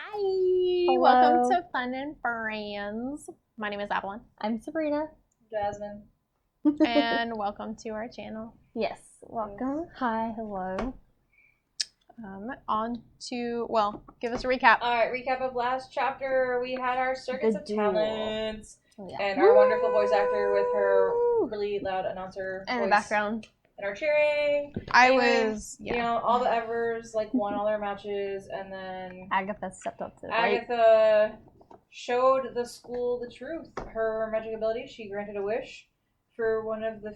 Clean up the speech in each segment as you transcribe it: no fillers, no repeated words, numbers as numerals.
Hi! Hello. Welcome to Fun and Friends. My name is Evelyn. I'm Sabrina. Jasmine. And welcome to our channel. Yes, welcome. Yes. Hi, hello. Give us a recap. Alright, recap of last chapter. We had our circus of talents. Oh, yeah. And our wonderful voice actor with her really loud announcer in voice. the background. And our cheering. You know, all the Evers won all their matches, and then Agatha stepped up to the Agatha showed the school the truth. Her magic ability, she granted a wish for one of the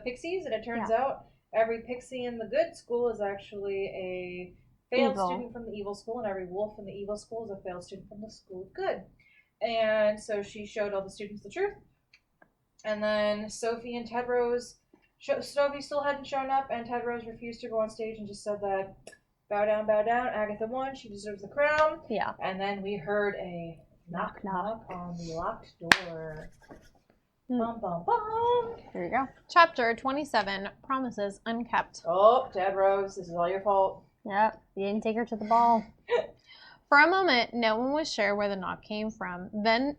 pixies, and it turns out every pixie in the good school is actually a failed student from the evil school, and every wolf in the evil school is a failed student from the school of good. And so she showed all the students the truth. And then Sophie and Tedrose, Sophie still hadn't shown up, and Tedrose refused to go on stage and just said that, bow down, Agatha won, she deserves the crown. Yeah. And then we heard a knock on the locked door. Bum, bum, bum. Here you go. Chapter 27, Promises Unkept. Oh, Tedrose, this is all your fault. Yep, you didn't take her to the ball. For a moment, no one was sure where the knock came from. Then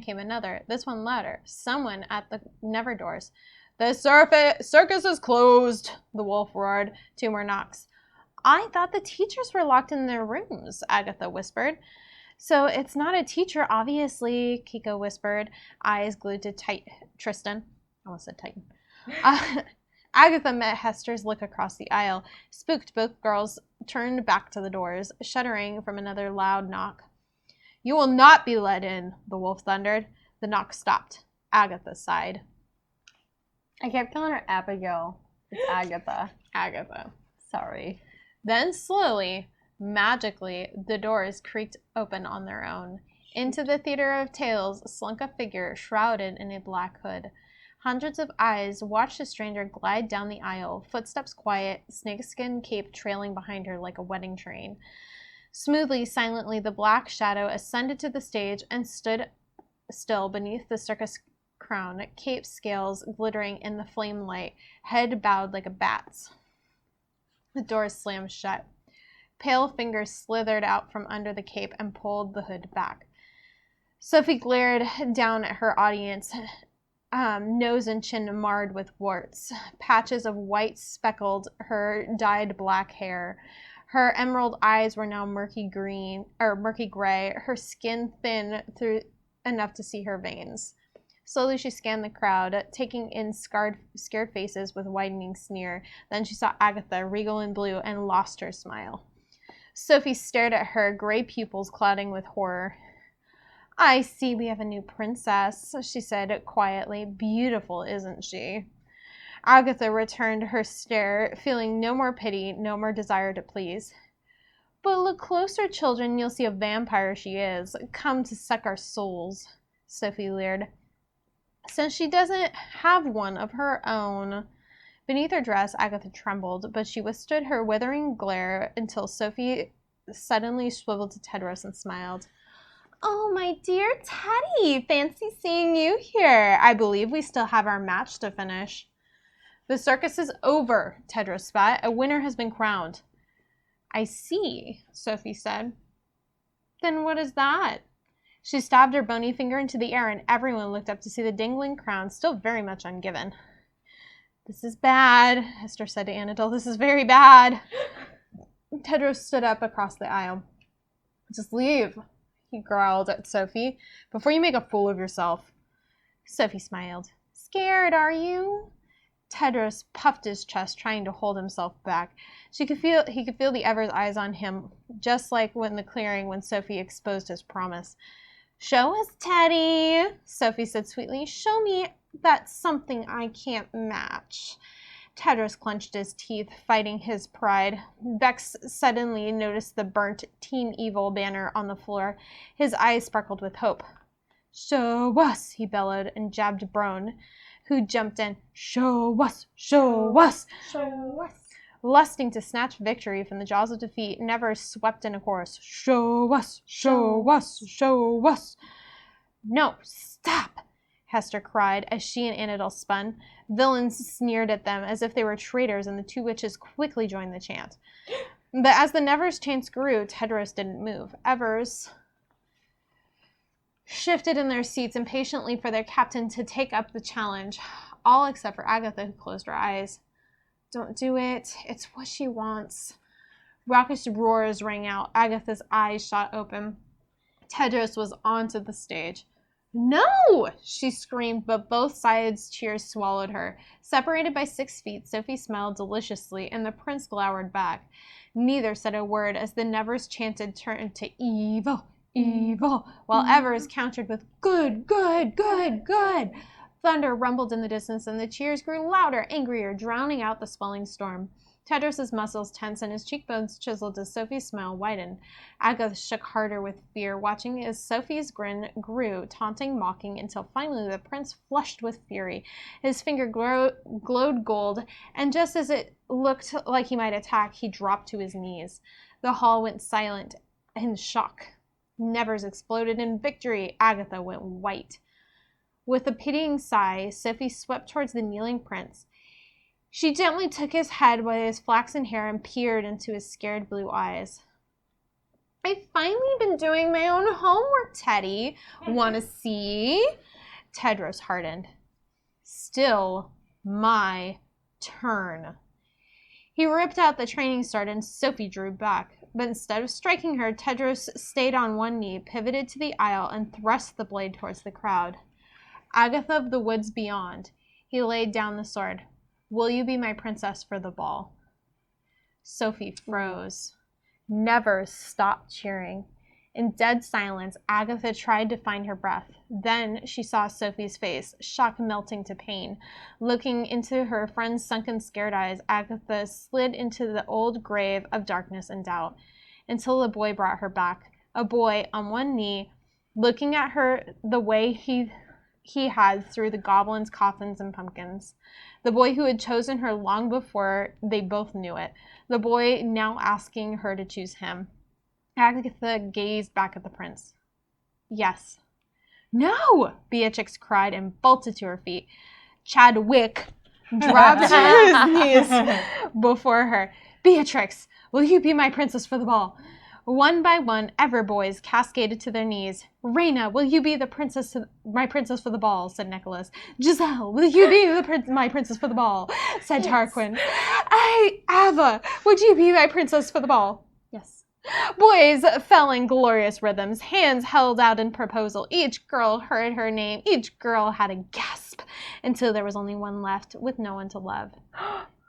came another, this one louder. Someone at the Never doors. The circus is closed, the wolf roared. 2 more knocks. I thought the teachers were locked in their rooms, Agatha whispered. So it's not a teacher, obviously, Kiko whispered, eyes glued to Tristan. I almost said Titan. Agatha met Hester's look across the aisle. Spooked, both girls turned back to the doors, shuddering from another loud knock. You will not be let in, the wolf thundered. The knock stopped. Agatha sighed. I kept calling her Abigail. It's Agatha. Agatha. Sorry. Then slowly, magically, the doors creaked open on their own. Into the theater of tales slunk a figure shrouded in a black hood. Hundreds of eyes watched the stranger glide down the aisle, footsteps quiet, snakeskin cape trailing behind her like a wedding train. Smoothly, silently, the black shadow ascended to the stage and stood still beneath the circus crown, cape scales glittering in the flame light, head bowed like a bat's. The doors slammed shut. Pale fingers slithered out from under the cape and pulled the hood back. Sophie glared down at her audience, nose and chin marred with warts. Patches of white speckled her dyed black hair. Her emerald eyes were now murky gray, her skin thin through enough to see her veins. Slowly she scanned the crowd, taking in scared faces with widening sneer. Then she saw Agatha, regal in blue, and lost her smile. Sophie stared at her, gray pupils clouding with horror. I see we have a new princess, she said quietly. Beautiful, isn't she? Agatha returned her stare, feeling no more pity, no more desire to please. But look closer, children, you'll see a vampire she is, come to suck our souls, Sophie leered. Since she doesn't have one of her own. Beneath her dress, Agatha trembled, but she withstood her withering glare until Sophie suddenly swiveled to Tedros and smiled. Oh, my dear Teddy, fancy seeing you here. I believe we still have our match to finish. The circus is over, Tedros spat. A winner has been crowned. I see, Sophie said. Then what is that? She stabbed her bony finger into the air, and everyone looked up to see the dangling crown, still very much ungiven. This is bad, Hester said to Anadol. This is very bad. Tedros stood up across the aisle. Just leave, he growled at Sophie, before you make a fool of yourself. Sophie smiled. Scared, are you? Tedros puffed his chest, trying to hold himself back. He could feel the Ever's eyes on him, just like in the clearing when Sophie exposed his promise. Show us, Teddy, Sophie said sweetly. Show me that's something I can't match. Tedros clenched his teeth, fighting his pride. Bex suddenly noticed the burnt Teen Evil banner on the floor. His eyes sparkled with hope. Show us, he bellowed, and jabbed Brone, who jumped in. Show us, show us, show us. Lusting to snatch victory from the jaws of defeat, Never swept in a chorus. Show us, show us, show us. No, stop, Hester cried as she and Anadol spun. Villains sneered at them as if they were traitors, and the 2 witches quickly joined the chant. But as the Nevers chants grew, Tedros didn't move. Evers shifted in their seats impatiently for their captain to take up the challenge, all except for Agatha, who closed her eyes. Don't do it. It's what she wants. Raucous roars rang out. Agatha's eyes shot open. Tedros was onto the stage. No! She screamed, but both sides' cheers swallowed her. Separated by 6 feet, Sophie smiled deliciously, and the prince glowered back. Neither said a word as the Nevers chanted turned to evil, evil, while Evers countered with good, good, good, good. Thunder rumbled in the distance, and the cheers grew louder, angrier, drowning out the swelling storm. Tedros' muscles tensed and his cheekbones chiseled as Sophie's smile widened. Agatha shook harder with fear, watching as Sophie's grin grew, taunting, mocking, until finally the prince flushed with fury. His finger glowed gold, and just as it looked like he might attack, he dropped to his knees. The hall went silent in shock. Nevers exploded in victory. Agatha went white. With a pitying sigh, Sophie swept towards the kneeling prince. She gently took his head by his flaxen hair and peered into his scared blue eyes. I've finally been doing my own homework, Teddy. Want to see? Tedros hardened. Still my turn. He ripped out the training sword and Sophie drew back. But instead of striking her, Tedros stayed on one knee, pivoted to the aisle, and thrust the blade towards the crowd. Agatha of the woods beyond. He laid down the sword. Will you be my princess for the ball? Sophie froze. Nevers stopped cheering. In dead silence, Agatha tried to find her breath. Then she saw Sophie's face, shock melting to pain. Looking into her friend's sunken, scared eyes, Agatha slid into the old grave of darkness and doubt, until the boy brought her back. A boy on one knee, looking at her the way he had through the goblins, coffins, and pumpkins. The boy who had chosen her long before they both knew it. The boy now asking her to choose him. Agatha gazed back at the prince. Yes. No! Beatrix cried and bolted to her feet. Chadwick dropped to his knees before her. Beatrix, will you be my princess for the ball? One by one, ever boys cascaded to their knees. Reina, will you be my princess for the ball? Said Nicholas. Giselle, will you be my princess for the ball? Said Tarquin. Ava, would you be my princess for the ball? Yes. Boys fell in glorious rhythms, hands held out in proposal. Each girl heard her name. Each girl had a gasp, until there was only one left, with no one to love.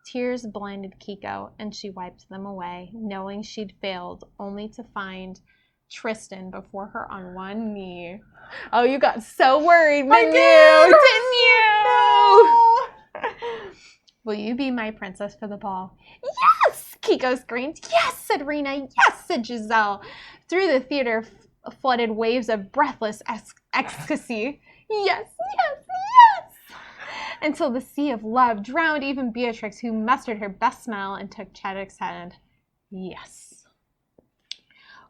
Tears blinded Kiko, and she wiped them away, knowing she'd failed, only to find Tristan before her on one knee. Oh, you got so worried, didn't you? Will you be my princess for the ball? Yes! Kiko screamed. Yes, said Rena. Yes, said Giselle. Through the theater flooded waves of breathless ecstasy. Yes, yes, yes! Until the sea of love drowned even Beatrix, who mustered her best smile and took Chadwick's hand. Yes.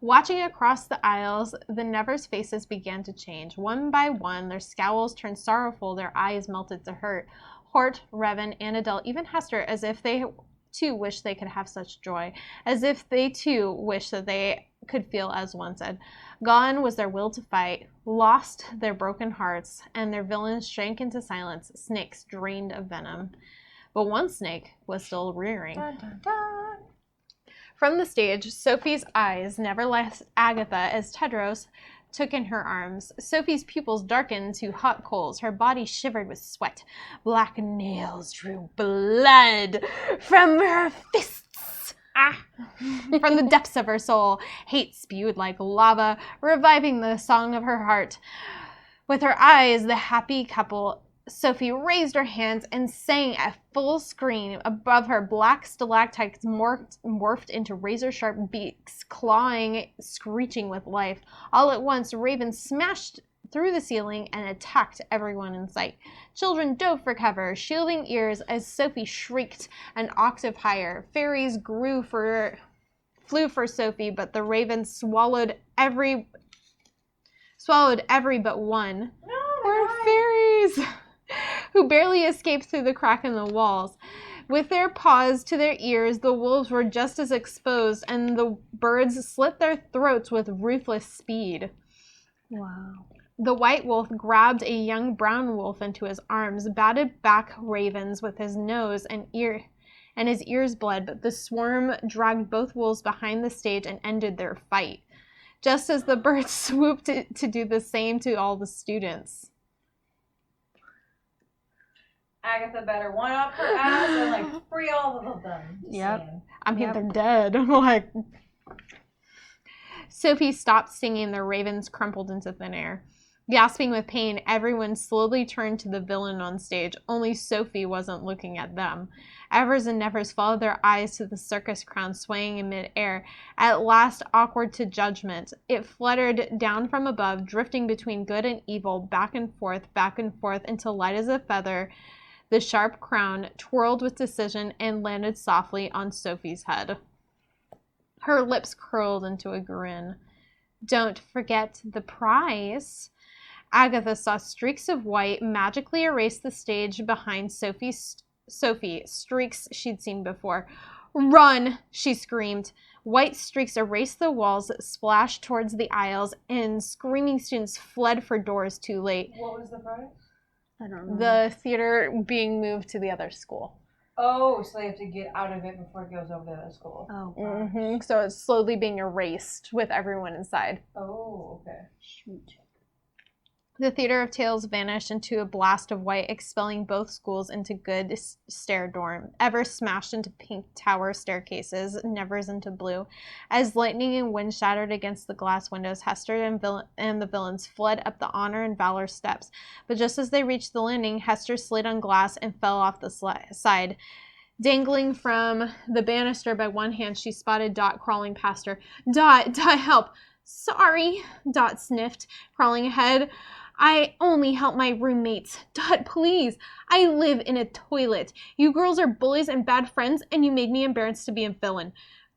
Watching across the aisles, the Nevers' faces began to change. One by one, their scowls turned sorrowful, their eyes melted to hurt. Hort, Revan, Annadelle, even Hester, as if they too wished they could have such joy, as if they too wished that they could feel as one said. Gone was their will to fight, lost their broken hearts, and their villains shrank into silence, snakes drained of venom. But one snake was still rearing. Dun, dun, dun. From the stage, Sophie's eyes never left Agatha as Tedros took in her arms. Sophie's pupils darkened to hot coals. Her body shivered with sweat. Black nails drew blood from her fists. From the depths of her soul, hate spewed like lava, reviving the song of her heart. With her eyes, the happy couple, Sophie raised her hands and sang at full scream. Above her, black stalactites morphed into razor-sharp beaks, clawing, screeching with life. All at once, ravens smashed through the ceiling and attacked everyone in sight. Children dove for cover, shielding ears as Sophie shrieked an octave higher. Fairies flew for Sophie, but the ravens swallowed every but one. No, Poor fairies, who barely escaped through the crack in the walls. With their paws to their ears, the wolves were just as exposed, and the birds slit their throats with ruthless speed. Wow. The white wolf grabbed a young brown wolf into his arms, batted back ravens with his nose and his ears bled, but the swarm dragged both wolves behind the stage and ended their fight, just as the birds swooped to do the same to all the students. Agatha better one up her ass and like free all of them. Yep. I mean, they're dead. Like, Sophie stopped singing. The ravens crumpled into thin air. Gasping with pain, everyone slowly turned to the villain on stage. Only Sophie wasn't looking at them. Evers and Nevers followed their eyes to the circus crown swaying in midair, at last awkward to judgment. It fluttered down from above, drifting between good and evil, back and forth, until light as a feather, the sharp crown twirled with decision and landed softly on Sophie's head. Her lips curled into a grin. Don't forget the prize. Agatha saw streaks of white magically erase the stage behind Sophie, streaks she'd seen before. Run, she screamed. White streaks erased the walls, splashed towards the aisles, and screaming students fled for doors too late. What was the prize? I don't know. The theater being moved to the other school. Oh, so they have to get out of it before it goes over to the other school. Oh, Mm-hmm. So it's slowly being erased with everyone inside. Oh, okay. shoot. The Theater of Tales vanished into a blast of white, expelling both schools into good stair dorm. Evers smashed into pink tower staircases, Nevers into blue. As lightning and wind shattered against the glass windows, Hester and the villains fled up the honor and valor steps. But just as they reached the landing, Hester slid on glass and fell off the side. Dangling from the banister by one hand, she spotted Dot crawling past her. Dot, help! Sorry, Dot sniffed, crawling ahead. I only help my roommates. Dot, please. I live in a toilet. You girls are bullies and bad friends, and you made me embarrassed to be a villain.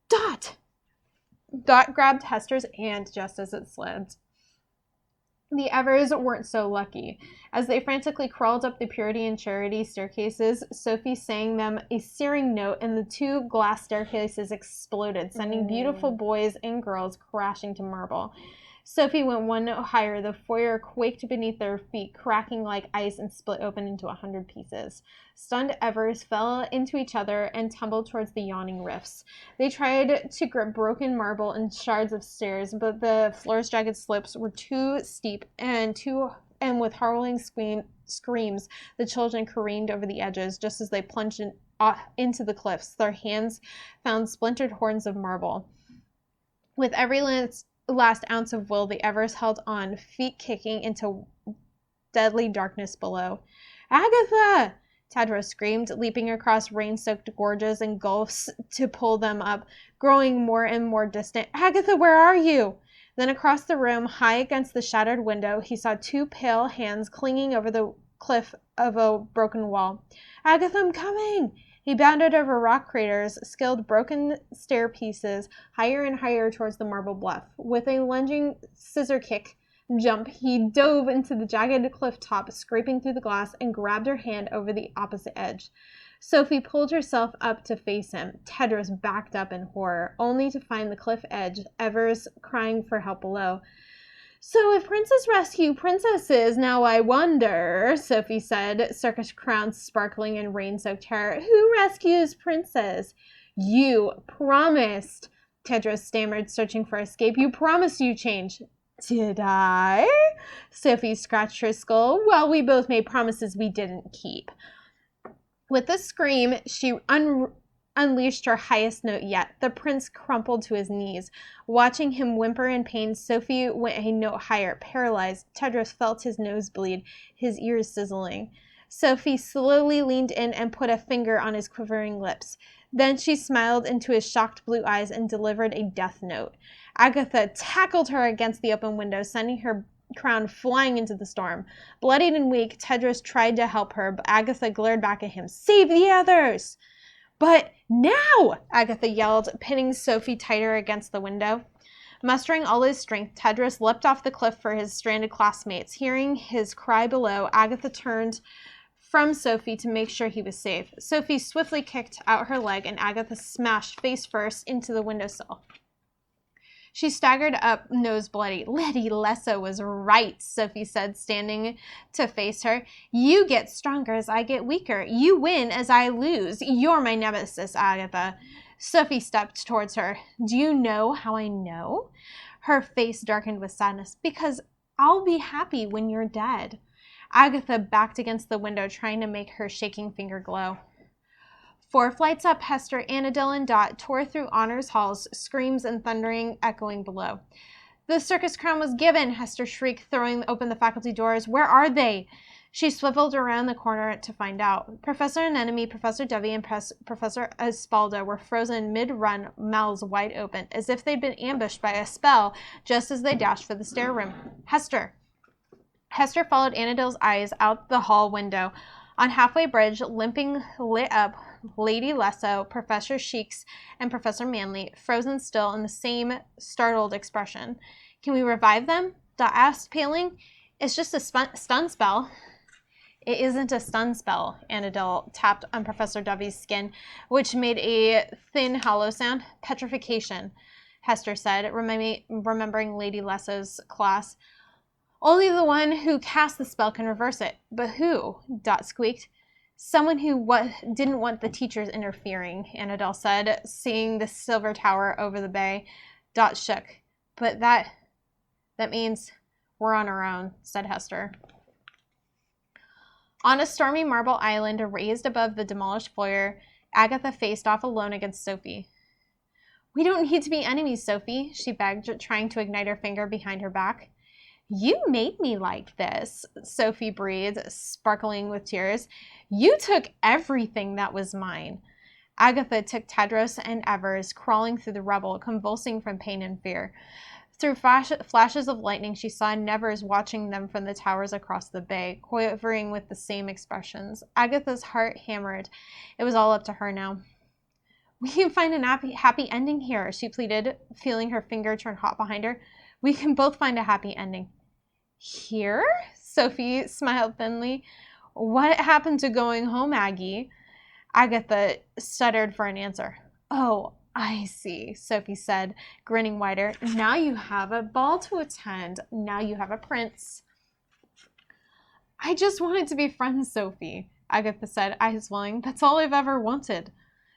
Dot! Dot grabbed Hester's hand just as it slid. The Evers weren't so lucky. As they frantically crawled up the Purity and Charity staircases, Sophie sang them a searing note, and the two glass staircases exploded, sending beautiful boys and girls crashing to marble. Sophie went one note higher. The foyer quaked beneath their feet, cracking like ice and split open into 100 pieces. Stunned Evers fell into each other and tumbled towards the yawning rifts. They tried to grip broken marble and shards of stairs, but the floor's jagged slopes were too steep, and with howling screams, the children careened over the edges just as they plunged into the cliffs. Their hands found splintered horns of marble. With every last ounce of will, the Evers held on, feet kicking into deadly darkness below. Agatha! Tadros screamed, leaping across rain-soaked gorges and gulfs to pull them up, growing more and more distant. Agatha, where are you? Then across the room, high against the shattered window, he saw two pale hands clinging over the cliff of a broken wall. Agatha, I'm coming! He bounded over rock craters, scaled broken stair pieces higher and higher towards the marble bluff. With a lunging scissor kick jump, he dove into the jagged cliff top, scraping through the glass, and grabbed her hand over the opposite edge. Sophie pulled herself up to face him. Tedros backed up in horror, only to find the cliff edge, Evers crying for help below. So if princes rescue princesses, now I wonder, Sophie said, circus crowns sparkling in rain-soaked hair. Who rescues princes? You promised, Tedros stammered, searching for escape. You promised you change. Did I? Sophie scratched her skull. Well, we both made promises we didn't keep. With a scream, she unleashed her highest note yet. The prince crumpled to his knees. Watching him whimper in pain, Sophie went a note higher. Paralyzed, Tedros felt his nose bleed, his ears sizzling. Sophie slowly leaned in and put a finger on his quivering lips. Then she smiled into his shocked blue eyes and delivered a death note. Agatha tackled her against the open window, sending her crown flying into the storm. Bloodied and weak, Tedros tried to help her, but Agatha glared back at him. Save the others! But now! Agatha yelled, pinning Sophie tighter against the window. Mustering all his strength, Tedros leapt off the cliff for his stranded classmates. Hearing his cry below, Agatha turned from Sophie to make sure he was safe. Sophie swiftly kicked out her leg, and Agatha smashed face first into the windowsill. She staggered up, nose bloody. Lady Lesso was right, Sophie said, standing to face her. You get stronger as I get weaker. You win as I lose. You're my nemesis, Agatha. Sophie stepped towards her. Do you know how I know? Her face darkened with sadness. Because I'll be happy when you're dead. Agatha backed against the window, trying to make her shaking finger glow. 4 flights up, Hester, Annabelle, and Dot tore through honors halls, screams and thundering echoing below. The circus crown was given, Hester shrieked, throwing open the faculty doors. Where are they? She swiveled around the corner to find out. Professor Anemone, Professor Devi, and Professor Espalda were frozen mid-run, mouths wide open, as if they'd been ambushed by a spell just as they dashed for the stair room. Hester followed Annabelle's eyes out the hall window. On Halfway Bridge, limping lit up, Lady Lesso, Professor Sheeks, and Professor Manley, frozen still in the same startled expression. Can we revive them? Dot asked, paling. It's just a stun spell. It isn't a stun spell, Annabelle tapped on Professor Devi's skin, which made a thin, hollow sound. Petrification, Hester said, remembering Lady Lesso's class. Only the one who cast the spell can reverse it. But who? Dot squeaked. Someone who didn't want the teachers interfering, Annabelle said, seeing the silver tower over the bay. Dot shook. But that means we're on our own, said Hester. On a stormy marble island raised above the demolished foyer, Agatha faced off alone against Sophie. We don't need to be enemies, Sophie, she begged, trying to ignite her finger behind her back. You made me like this, Sophie breathed, sparkling with tears. You took everything that was mine. Agatha took Tedros and Evers, crawling through the rubble, convulsing from pain and fear. Through flashes of lightning, she saw Nevers watching them from the towers across the bay, quivering with the same expressions. Agatha's heart hammered. It was all up to her now. We can find a happy ending here, she pleaded, feeling her finger turn hot behind her. We can both find a happy ending. Here? Sophie smiled thinly. What happened to going home, Aggie? Agatha stuttered for an answer. Oh, I see, Sophie said, grinning wider. Now you have a ball to attend. Now you have a prince. I just wanted to be friends, Sophie, Agatha said, eyes welling. That's all I've ever wanted.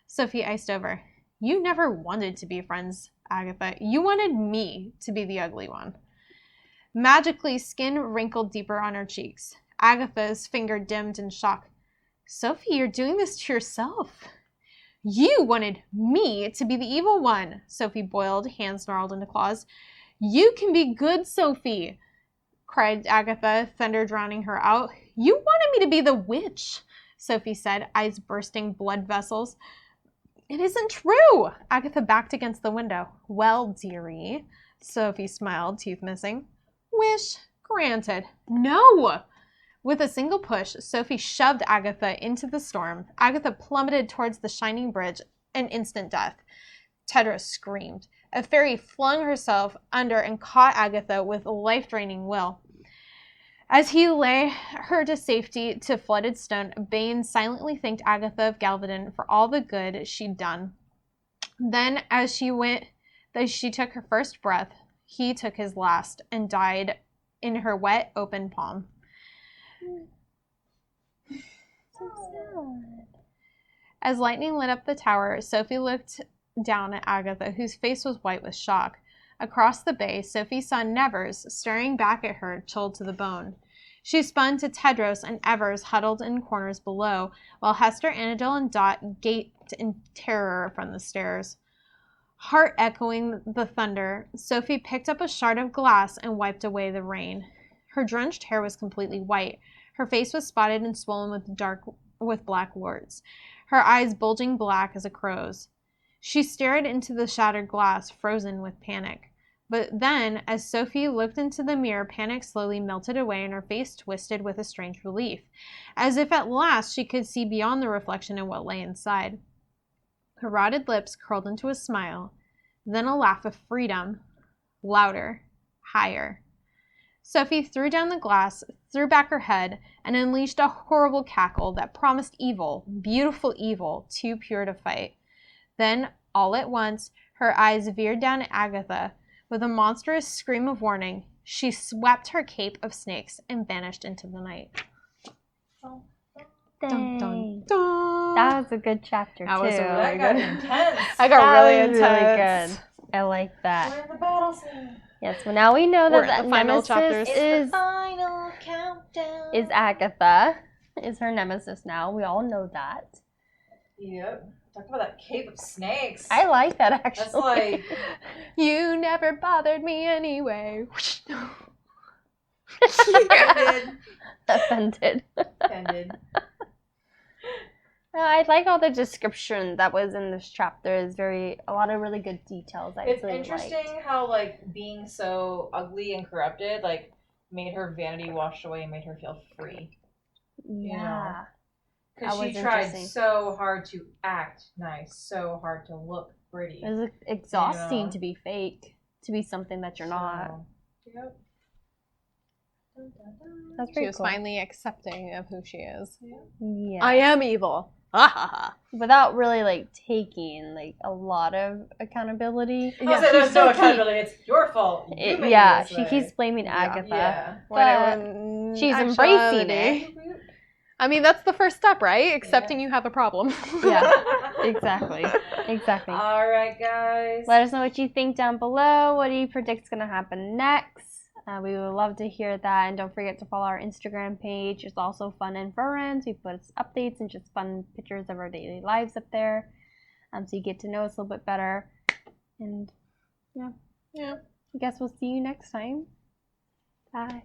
Sophie iced over. You never wanted to be friends, Agatha. You wanted me to be the ugly one. Magically, skin wrinkled deeper on her cheeks. Agatha's finger dimmed in shock. Sophie, you're doing this to yourself. You wanted me to be the evil one, Sophie boiled, hands gnarled into claws. You can be good, Sophie, cried Agatha, thunder drowning her out. You wanted me to be the witch, Sophie said, eyes bursting blood vessels. It isn't true. Agatha backed against the window. Well, dearie, Sophie smiled, teeth missing. Wish granted. No! With a single push, Sophie shoved Agatha into the storm. Agatha plummeted towards the shining bridge, an instant death. Tedros screamed. A fairy flung herself under and caught Agatha with life-draining will. As he lay her to safety to flooded stone, Bane silently thanked Agatha of Galvadon for all the good she'd done. Then, as she took her first breath, he took his last and died in her wet, open palm. So sad. As lightning lit up the tower, Sophie looked down at Agatha, whose face was white with shock. Across the bay, Sophie saw Nevers staring back at her, chilled to the bone. She spun to Tedros and Evers huddled in corners below, while Hester, Annabelle, and Dot gaped in terror from the stairs. Heart echoing the thunder, Sophie picked up a shard of glass and wiped away the rain. Her drenched hair was completely white. Her face was spotted and swollen with black warts, her eyes bulging black as a crow's. She stared into the shattered glass, frozen with panic. But then, as Sophie looked into the mirror, panic slowly melted away and her face twisted with a strange relief, as if at last she could see beyond the reflection and what lay inside. Her rotted lips curled into a smile, then a laugh of freedom, louder, higher. Sophie threw down the glass, threw back her head, and unleashed a horrible cackle that promised evil, beautiful evil, too pure to fight. Then, all at once, her eyes veered down at Agatha. With a monstrous scream of warning, she swept her cape of snakes and vanished into the night. Dang. Dun, dun, dun. That was a good chapter, That too. was a That really got good. intense. I got That really was intense. really good. I like that. We're in the battle scene. Yes, well now we know We're that at the the final nemesis chapters. It's the final countdown. is Agatha. Is her nemesis now. We all know that. Yep. Talk about that cape of snakes. I like that, actually. That's like... You never bothered me anyway. Offended. Offended. I like all the description that was in this chapter. Is a lot of really good details. It's really interesting liked. how like being so ugly and corrupted like made her vanity washed away and made her feel free. Yeah. Because That she was tried interesting. so hard to act nice, so hard to look pretty. It was exhausting You know. to be fake, to be something that you're not. Yep. That's She pretty was cool. finally accepting of who she is. Yeah. I am evil. Ha ha ha. Without really like taking like a lot of accountability. I was like, there's no accountability. It's your fault. You made me this She way. keeps blaming Agatha. Yeah. But When she's actuality- embracing it. I mean, that's the first step, right? Accepting you have a problem. Yeah, exactly. Exactly. All right, guys. Let us know what you think down below. What do you predict is going to happen next? We would love to hear that. And don't forget to follow our Instagram page. It's also Fun and Friends. We put updates and just fun pictures of our daily lives up there. So you get to know us a little bit better. And yeah. I guess we'll see you next time. Bye.